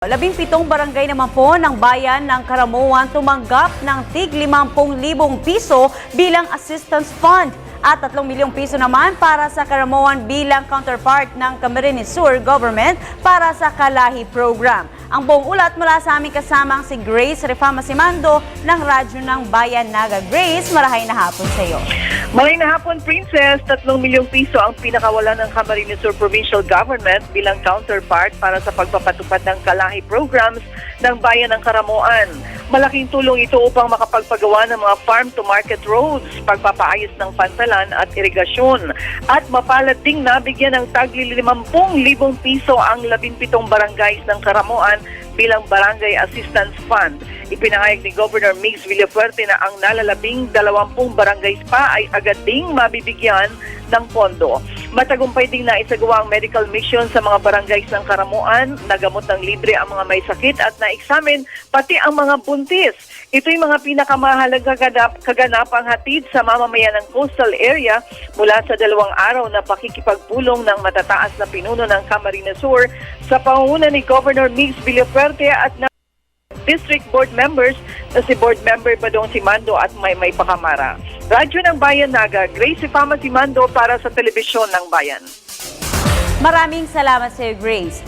17 barangay naman po ng bayan ng Karamuan tumanggap ng tig 50,000 piso bilang assistance fund at 3 milyong piso naman para sa Karamuan bilang counterpart ng Camarines Sur Government para sa Kalahi Program. Ang buong ulat mula sa aming kasamang si Grace Refama Simando ng Radyo ng Bayan Naga. Grace, marahay na hapon sa iyo. Maray na hapon, Princess. 3 milyong piso ang pinakawalan ng Camarines Sur Provincial Government bilang counterpart para sa pagpapatupad ng Kalahi programs ng Bayan ng Karamuan. Malaking tulong ito upang makapagpagawa ng mga farm-to-market roads, pagpapaayos ng pantalan at irigasyon. At mapalad ding nabigyan ng tagli 50,000 piso ang 17 barangays ng Karamuan bilang Barangay Assistance Fund. Ipinahayag ni Governor Mix Villafuerte na ang nalalabing 20 barangays pa ay agad ding mabibigyan ng pondo. Matagumpay ding naisagawa ang medical mission sa mga barangays ng Karamuan, nagamot ng libre ang mga may sakit at na-examine pati ang mga buntis. Ito'y mga pinakamahalagang kaganapang hatid sa mamamayan ng coastal area mula sa 2 araw na pakikipagpulong ng matataas na pinuno ng Camarines Sur sa pangunguna ni Governor Mix Villafuerte at District Board members na si Board Member Badong Simando at Maymay Pacamara. Radyo ng Bayan Naga, Grace Refama Simando para sa Telebisyon ng Bayan. Maraming salamat sa iyo, Grace.